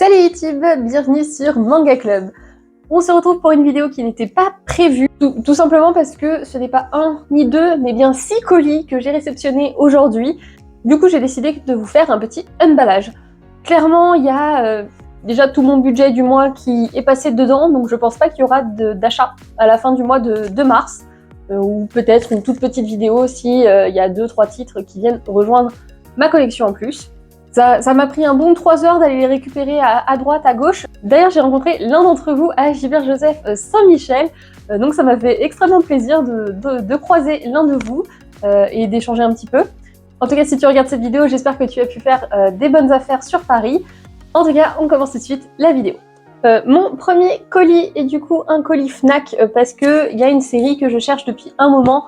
Salut YouTube, bienvenue sur Manga Club. On se retrouve pour une vidéo qui n'était pas prévue, tout simplement parce que ce n'est pas un ni deux, mais bien 6 colis que j'ai réceptionnés aujourd'hui. Du coup, j'ai décidé de vous faire un petit emballage. Clairement, il y a déjà tout mon budget du mois qui est passé dedans, donc je pense pas qu'il y aura d'achat à la fin du mois de mars, ou peut-être une toute petite vidéo si il y a 2-3 titres qui viennent rejoindre ma collection en plus. Ça m'a pris un bon 3 heures d'aller les récupérer à droite, à gauche. D'ailleurs, j'ai rencontré l'un d'entre vous à Gilbert Joseph Saint-Michel, donc ça m'a fait extrêmement plaisir de croiser l'un de vous et d'échanger un petit peu. En tout cas, si tu regardes cette vidéo, j'espère que tu as pu faire des bonnes affaires sur Paris. En tout cas, on commence tout de suite la vidéo. Mon premier colis est du coup un colis Fnac parce qu'il y a une série que je cherche depuis un moment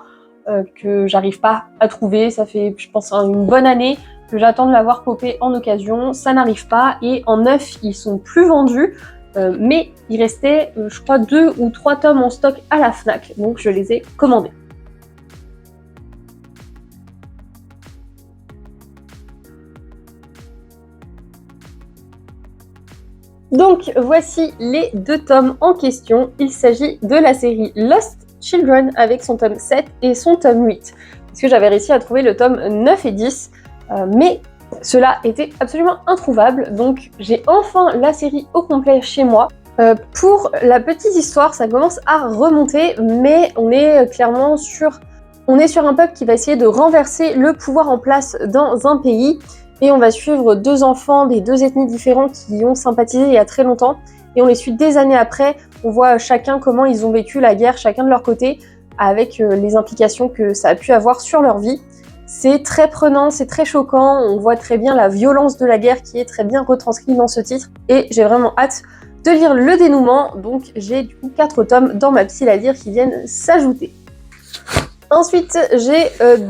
que j'arrive pas à trouver. Ça fait, je pense, une bonne année que j'attends de l'avoir popé en occasion, ça n'arrive pas, et en neuf ils sont plus vendus, mais il restait je crois 2 ou 3 tomes en stock à la Fnac, donc je les ai commandés. Donc voici les 2 tomes en question, il s'agit de la série Lost Children avec son tome 7 et son tome 8, parce que j'avais réussi à trouver le tome 9 et 10, mais cela était absolument introuvable, donc j'ai enfin la série au complet chez moi. Pour la petite histoire, ça commence à remonter, mais on est clairement sur un peuple qui va essayer de renverser le pouvoir en place dans un pays, et on va suivre 2 enfants des 2 ethnies différentes qui ont sympathisé il y a très longtemps, et on les suit des années après. On voit chacun comment ils ont vécu la guerre, chacun de leur côté, avec les implications que ça a pu avoir sur leur vie. C'est très prenant, c'est très choquant, on voit très bien la violence de la guerre qui est très bien retranscrite dans ce titre, et j'ai vraiment hâte de lire le dénouement, donc j'ai du coup 4 tomes dans ma pile à lire qui viennent s'ajouter. Ensuite, j'ai 2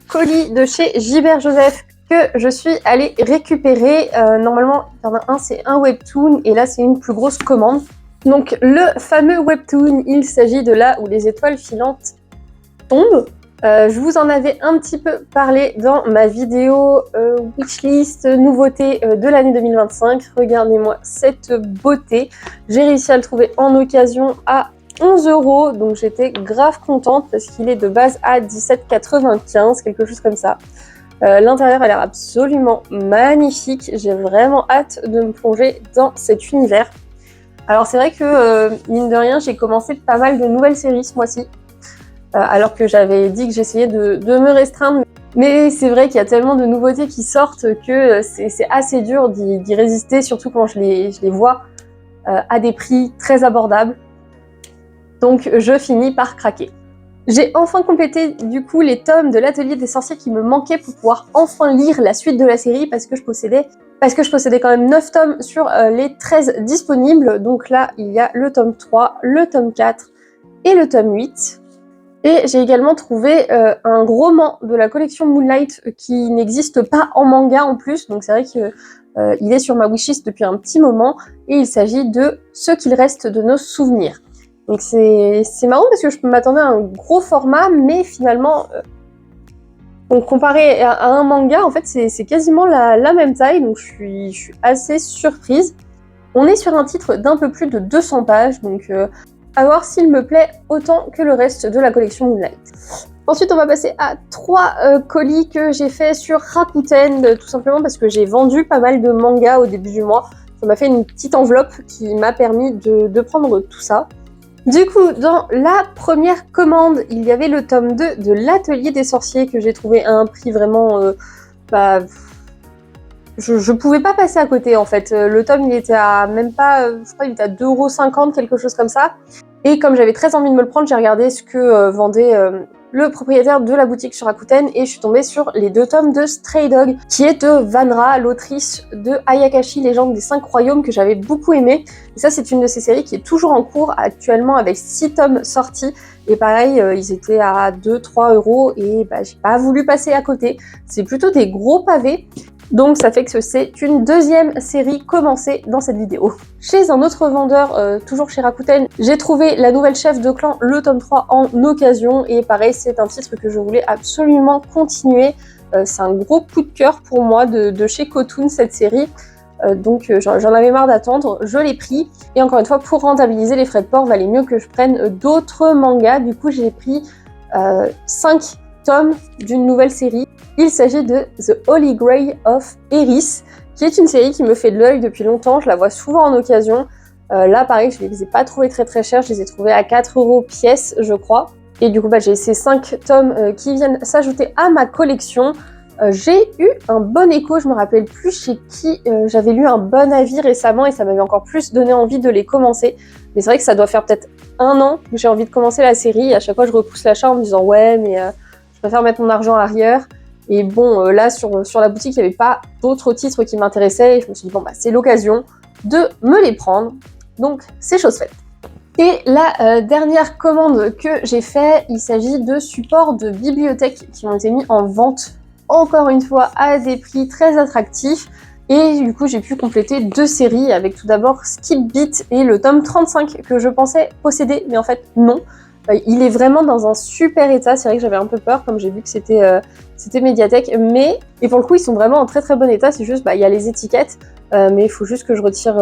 colis de chez Gilbert Joseph que je suis allée récupérer. Normalement, il y en a un, c'est un webtoon, et là c'est une plus grosse commande. Donc le fameux webtoon, il s'agit de Là où les étoiles filantes tombent. Je vous en avais un petit peu parlé dans ma vidéo wishlist nouveauté de l'année 2025. Regardez-moi cette beauté. J'ai réussi à le trouver en occasion à 11 €, donc j'étais grave contente parce qu'il est de base à 17,95 €, quelque chose comme ça. L'intérieur a l'air absolument magnifique. J'ai vraiment hâte de me plonger dans cet univers. Alors c'est vrai que, mine de rien, j'ai commencé pas mal de nouvelles séries ce mois-ci. Alors que j'avais dit que j'essayais de me restreindre. Mais c'est vrai qu'il y a tellement de nouveautés qui sortent que c'est assez dur d'y résister, surtout quand je les vois à des prix très abordables. Donc je finis par craquer. J'ai enfin complété du coup les tomes de l'Atelier des Sorciers qui me manquaient pour pouvoir enfin lire la suite de la série, parce que je possédais quand même 9 tomes sur les 13 disponibles. Donc là, il y a le tome 3, le tome 4 et le tome 8. Et j'ai également trouvé un roman de la collection Moonlight qui n'existe pas en manga en plus, donc c'est vrai qu'il est sur ma wishlist depuis un petit moment, et il s'agit de Ce qu'il reste de nos souvenirs. Donc c'est marrant parce que je m'attendais à un gros format, mais finalement, donc comparé à un manga, en fait c'est quasiment la même taille, donc je suis assez surprise. On est sur un titre d'un peu plus de 200 pages, donc à voir s'il me plaît autant que le reste de la collection Moonlight. Ensuite, on va passer à 3 colis que j'ai fait sur Rakuten, tout simplement parce que j'ai vendu pas mal de mangas au début du mois. Ça m'a fait une petite enveloppe qui m'a permis de prendre tout ça. Du coup, dans la première commande, il y avait le tome 2 de l'Atelier des Sorciers que j'ai trouvé à un prix vraiment... Je pouvais pas passer à côté en fait. Le tome il était à même pas, je crois il était à 2,50 €, quelque chose comme ça. Et comme j'avais très envie de me le prendre, j'ai regardé ce que vendait le propriétaire de la boutique sur Rakuten, et je suis tombée sur les 2 tomes de Stray Dog, qui est de Vanra, l'autrice de Ayakashi, Légende des 5 Royaumes, que j'avais beaucoup aimé. Et ça, c'est une de ces séries qui est toujours en cours actuellement avec 6 tomes sortis. Et pareil, ils étaient à 2-3 €, et j'ai pas voulu passer à côté. C'est plutôt des gros pavés. Donc ça fait que c'est une deuxième série commencée dans cette vidéo. Chez un autre vendeur, toujours chez Rakuten, j'ai trouvé La Nouvelle Chef de Clan, le tome 3 en occasion, et pareil, c'est un titre que je voulais absolument continuer. C'est un gros coup de cœur pour moi de chez Kotun, cette série. donc j'en avais marre d'attendre, je l'ai pris. Et encore une fois, pour rentabiliser les frais de port, valait mieux que je prenne d'autres mangas. Du coup, j'ai pris 5 tomes d'une nouvelle série. Il s'agit de The Holy Grail of Eris, qui est une série qui me fait de l'œil depuis longtemps. Je la vois souvent en occasion. Là, pareil, je ne les ai pas trouvés très très chers. Je les ai trouvés à 4 € pièce, je crois. Et du coup, j'ai ces 5 tomes qui viennent s'ajouter à ma collection. J'ai eu un bon écho, je me rappelle plus chez qui j'avais lu un bon avis récemment et ça m'avait encore plus donné envie de les commencer. Mais c'est vrai que ça doit faire peut-être 1 an que j'ai envie de commencer la série et à chaque fois je repousse l'achat en me disant ouais mais je préfère mettre mon argent ailleurs. Et bon là sur la boutique il n'y avait pas d'autres titres qui m'intéressaient et je me suis dit bon c'est l'occasion de me les prendre. Donc c'est chose faite. Et la dernière commande que j'ai fait, il s'agit de supports de bibliothèque qui ont été mis en vente encore une fois à des prix très attractifs. Et du coup, j'ai pu compléter 2 séries avec tout d'abord Skip Beat et le tome 35 que je pensais posséder, mais en fait non. Il est vraiment dans un super état. C'est vrai que j'avais un peu peur comme j'ai vu que c'était Médiathèque, mais et pour le coup ils sont vraiment en très très bon état. C'est juste il y a les étiquettes, mais il faut juste que je retire,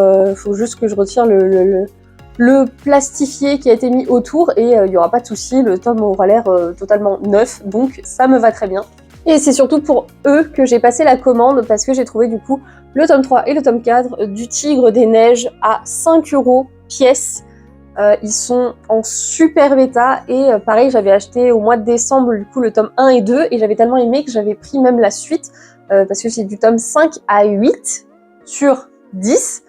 le plastifié qui a été mis autour et il n'y aura pas de souci. Le tome aura l'air totalement neuf, donc ça me va très bien. Et c'est surtout pour eux que j'ai passé la commande parce que j'ai trouvé du coup le tome 3 et le tome 4 du Tigre des Neiges à 5 € pièce. Ils sont en super bêta et pareil j'avais acheté au mois de décembre du coup le tome 1 et 2 et j'avais tellement aimé que j'avais pris même la suite parce que c'est du tome 5 à 8 sur 10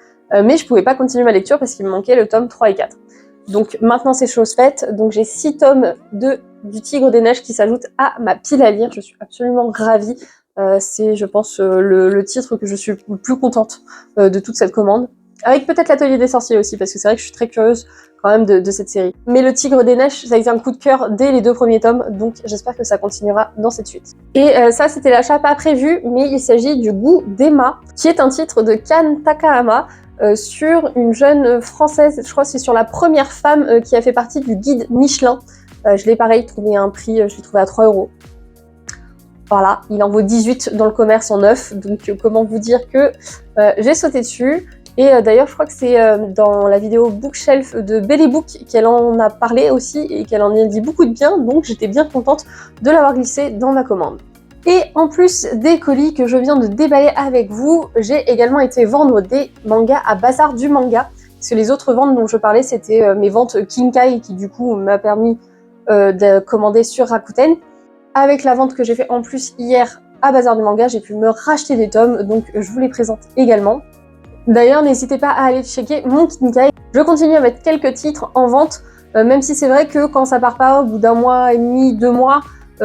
mais je pouvais pas continuer ma lecture parce qu'il me manquait le tome 3 et 4. Donc maintenant c'est chose faite, donc j'ai 6 tomes du Tigre des Neiges qui s'ajoutent à ma pile à lire. Je suis absolument ravie. C'est, je pense, le titre que je suis le plus contente de toute cette commande. Avec peut-être l'Atelier des Sorciers aussi, parce que c'est vrai que je suis très curieuse quand même de cette série. Mais le Tigre des Neiges, ça a été un coup de cœur dès les 2 premiers tomes, donc j'espère que ça continuera dans cette suite. Et ça, c'était l'achat pas prévu, mais il s'agit du Goût d'Emma, qui est un titre de Kan Takahama, sur une jeune française, je crois que c'est sur la première femme qui a fait partie du guide Michelin. Je l'ai pareil trouvé à un prix, je l'ai trouvé à 3 €. Voilà, il en vaut 18 dans le commerce en neuf, donc comment vous dire que j'ai sauté dessus. Et d'ailleurs, je crois que c'est dans la vidéo Bookshelf de Belly Book qu'elle en a parlé aussi et qu'elle en a dit beaucoup de bien, donc j'étais bien contente de l'avoir glissé dans ma commande. Et en plus des colis que je viens de déballer avec vous, j'ai également été vendre des mangas à Bazar du Manga. Parce que les autres ventes dont je parlais, c'était mes ventes Kinkai qui du coup m'a permis de commander sur Rakuten. Avec la vente que j'ai fait en plus hier à Bazar du Manga, j'ai pu me racheter des tomes, donc je vous les présente également. D'ailleurs, n'hésitez pas à aller checker mon Kinkai. Je continue à mettre quelques titres en vente, même si c'est vrai que quand ça part pas au bout d'1 mois et demi, 2 mois,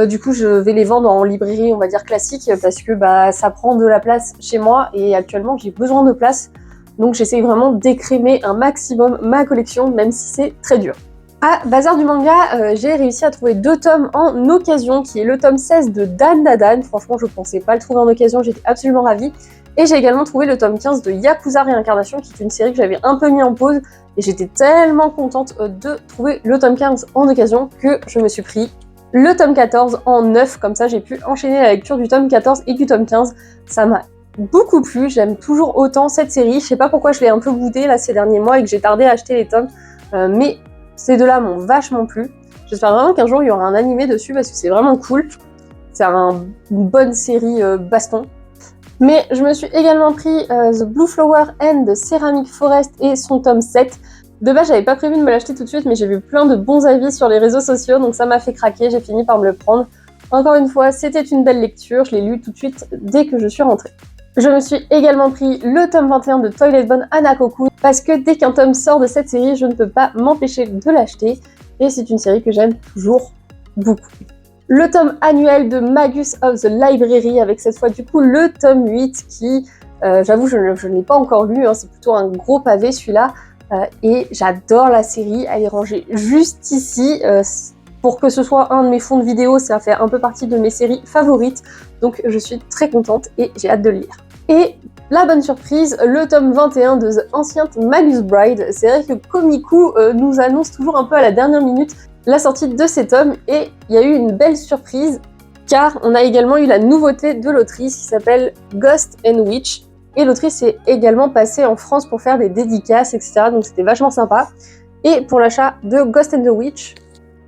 du coup je vais les vendre en librairie, on va dire classique, parce que ça prend de la place chez moi et actuellement j'ai besoin de place. Donc j'essaye vraiment d'écrémer un maximum ma collection, même si c'est très dur. À Bazar du Manga, j'ai réussi à trouver 2 tomes en occasion, qui est le tome 16 de Dan Dadan. Franchement, je pensais pas le trouver en occasion, j'étais absolument ravie. Et j'ai également trouvé le tome 15 de Yakuza Réincarnation, qui est une série que j'avais un peu mis en pause. Et j'étais tellement contente de trouver le tome 15 en occasion que je me suis pris le tome 14 en neuf. Comme ça, j'ai pu enchaîner la lecture du tome 14 et du tome 15. Ça m'a beaucoup plu, j'aime toujours autant cette série. Je sais pas pourquoi je l'ai un peu boudée là ces derniers mois et que j'ai tardé à acheter les tomes. Mais ces 2-là m'ont vachement plu. J'espère vraiment qu'un jour il y aura un animé dessus parce que c'est vraiment cool. C'est une bonne série baston. Mais je me suis également pris The Blue Flower and the Ceramic Forest et son tome 7. De base, j'avais pas prévu de me l'acheter tout de suite, mais j'ai vu plein de bons avis sur les réseaux sociaux, donc ça m'a fait craquer, j'ai fini par me le prendre. Encore une fois, c'était une belle lecture, je l'ai lu tout de suite dès que je suis rentrée. Je me suis également pris le tome 21 de Toilet Bonne Anakoku, parce que dès qu'un tome sort de cette série, je ne peux pas m'empêcher de l'acheter, et c'est une série que j'aime toujours beaucoup. Le tome annuel de Magus of the Library, avec cette fois du coup le tome 8 qui, j'avoue, je ne l'ai pas encore lu, hein, c'est plutôt un gros pavé celui-là, et j'adore la série, elle est rangée juste ici, pour que ce soit un de mes fonds de vidéo, ça fait un peu partie de mes séries favorites, donc je suis très contente et j'ai hâte de le lire. Et la bonne surprise, le tome 21 de The Ancient Magus Bride. C'est vrai que Komiku nous annonce toujours un peu à la dernière minute la sortie de ces tomes et il y a eu une belle surprise car on a également eu la nouveauté de l'autrice qui s'appelle Ghost and Witch. Et l'autrice est également passée en France pour faire des dédicaces, etc. Donc c'était vachement sympa. Et pour l'achat de Ghost and the Witch,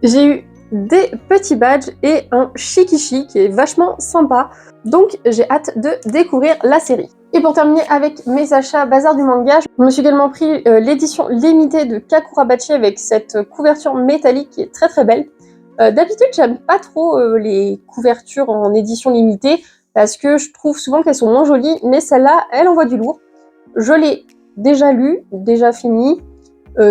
j'ai eu des petits badges et un shikishi qui est vachement sympa. Donc j'ai hâte de découvrir la série. Et pour terminer avec mes achats Bazar du manga, je me suis également pris l'édition limitée de Kakurabachi avec cette couverture métallique qui est très très belle. D'habitude, j'aime pas trop les couvertures en édition limitée parce que je trouve souvent qu'elles sont moins jolies, mais celle-là, elle envoie du lourd. Je l'ai déjà lu, déjà fini.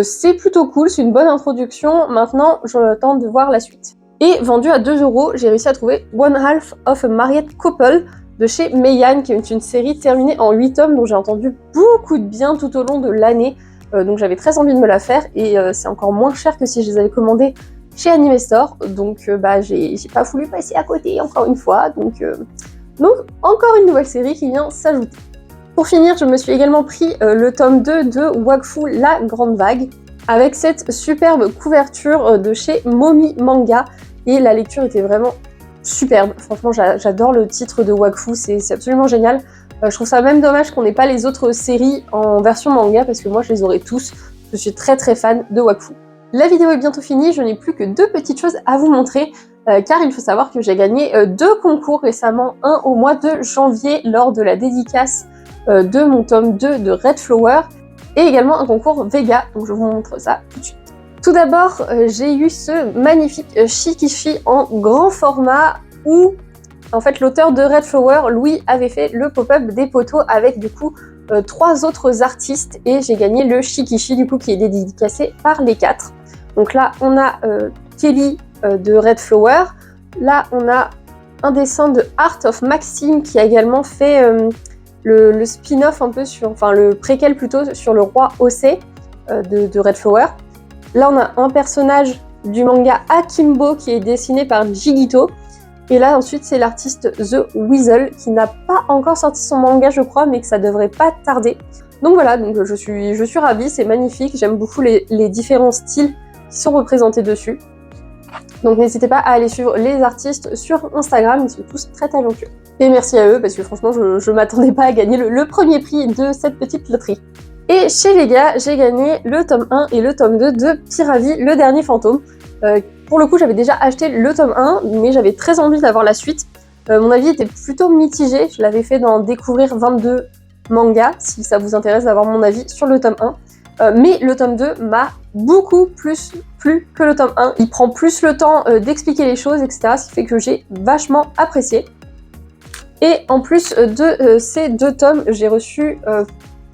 C'est plutôt cool, c'est une bonne introduction. Maintenant, je tente de voir la suite. Et vendu à 2 €, j'ai réussi à trouver One Half of a Married Couple de chez Meian, qui est une série terminée en 8 tomes dont j'ai entendu beaucoup de bien tout au long de l'année. Donc j'avais très envie de me la faire et c'est encore moins cher que si je les avais commandées chez Anime Store. Donc j'ai pas voulu passer à côté encore une fois. Donc encore une nouvelle série qui vient s'ajouter. Pour finir, je me suis également pris le tome 2 de Wakfu La Grande Vague, avec cette superbe couverture de chez Momi Manga, et la lecture était vraiment superbe. Franchement, j'adore le titre de Wakfu, c'est absolument génial. Je trouve ça même dommage qu'on n'ait pas les autres séries en version manga, parce que moi je les aurais tous. Je suis très très fan de Wakfu. La vidéo est bientôt finie, je n'ai plus que 2 petites choses à vous montrer, car il faut savoir que j'ai gagné 2 concours récemment, un au mois de janvier lors de la dédicace de mon tome 2 de Red Flower, et également un concours Vega, donc je vous montre ça tout de suite. Tout d'abord, j'ai eu ce magnifique shikishi en grand format où, en fait, l'auteur de Red Flower, Louis, avait fait le pop-up des poteaux avec du coup 3 autres artistes, et j'ai gagné le shikishi du coup qui est dédicacé par les 4. Donc là, on a Kelly de Red Flower, là on a un dessin de Art of Maxime qui a également fait le spin-off un peu sur, enfin le préquel plutôt sur le roi Osei de Red Flower. Là on a un personnage du manga Akimbo qui est dessiné par Jigito. Et là ensuite c'est l'artiste The Weasel qui n'a pas encore sorti son manga je crois, mais que ça devrait pas tarder. Donc voilà, donc je suis ravie, c'est magnifique, j'aime beaucoup les différents styles qui sont représentés dessus. Donc n'hésitez pas à aller suivre les artistes sur Instagram, ils sont tous très talentueux. Et merci à eux parce que franchement je m'attendais pas à gagner le premier prix de cette petite loterie. Et chez les gars, j'ai gagné le tome 1 et le tome 2 de Piravi, le dernier fantôme. Pour le coup j'avais déjà acheté le tome 1, mais j'avais très envie d'avoir la suite. Mon avis était plutôt mitigé, je l'avais fait dans Découvrir 22 mangas, si ça vous intéresse d'avoir mon avis sur le tome 1. Mais le tome 2 m'a beaucoup plus plu que le tome 1. Il prend plus le temps d'expliquer les choses, etc. Ce qui fait que j'ai vachement apprécié. Et en plus de ces 2 tomes, j'ai reçu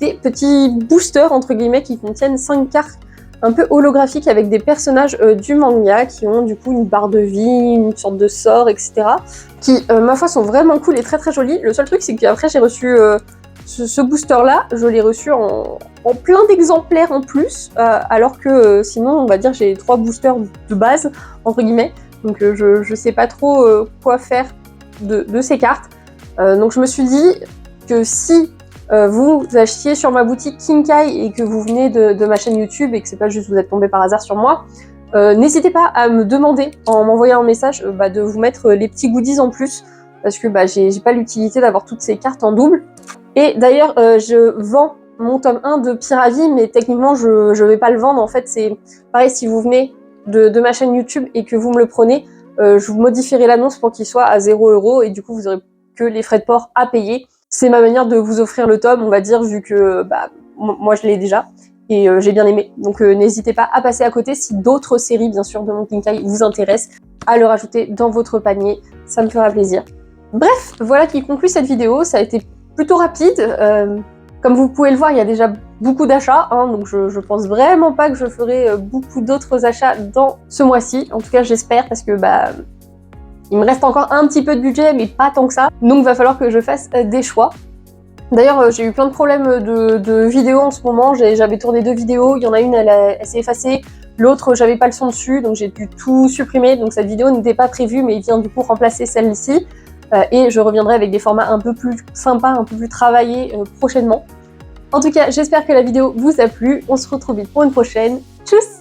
des petits boosters, entre guillemets, qui contiennent 5 cartes un peu holographiques avec des personnages du manga qui ont du coup une barre de vie, une sorte de sort, etc. Qui, ma foi, sont vraiment cool et très très jolis. Le seul truc, c'est qu'après, j'ai reçu ce booster-là, je l'ai reçu en plein d'exemplaires en plus, alors que sinon, on va dire, j'ai 3 boosters de base, entre guillemets. Donc je sais pas trop quoi faire de ces cartes. Donc je me suis dit que si vous achetiez sur ma boutique Kinkai et que vous venez de ma chaîne YouTube et que c'est pas juste vous êtes tombé par hasard sur moi, n'hésitez pas à me demander en m'envoyant un message de vous mettre les petits goodies en plus, parce que j'ai pas l'utilité d'avoir toutes ces cartes en double. Et d'ailleurs je vends mon tome 1 de Piravi, mais techniquement je vais pas le vendre. En fait c'est pareil, si vous venez de ma chaîne YouTube et que vous me le prenez, je vous modifierai l'annonce pour qu'il soit à 0 € et du coup vous aurez que les frais de port à payer. C'est ma manière de vous offrir le tome, on va dire, vu que moi je l'ai déjà et j'ai bien aimé. Donc n'hésitez pas à passer à côté si d'autres séries, bien sûr, de mon Kinkai vous intéressent, à le rajouter dans votre panier, ça me fera plaisir. Bref, voilà qui conclut cette vidéo, ça a été plutôt rapide. Comme vous pouvez le voir, il y a déjà beaucoup d'achats, donc je pense vraiment pas que je ferai beaucoup d'autres achats dans ce mois-ci. En tout cas, j'espère, parce que il me reste encore un petit peu de budget, mais pas tant que ça. Donc il va falloir que je fasse des choix. D'ailleurs, j'ai eu plein de problèmes de vidéos en ce moment. J'avais tourné 2 vidéos, il y en a une, elle s'est effacée. L'autre, j'avais pas le son dessus, donc j'ai dû tout supprimer. Donc cette vidéo n'était pas prévue, mais il vient du coup remplacer celle-ci. Et je reviendrai avec des formats un peu plus sympas, un peu plus travaillés prochainement. En tout cas, j'espère que la vidéo vous a plu. On se retrouve vite pour une prochaine. Tchuss!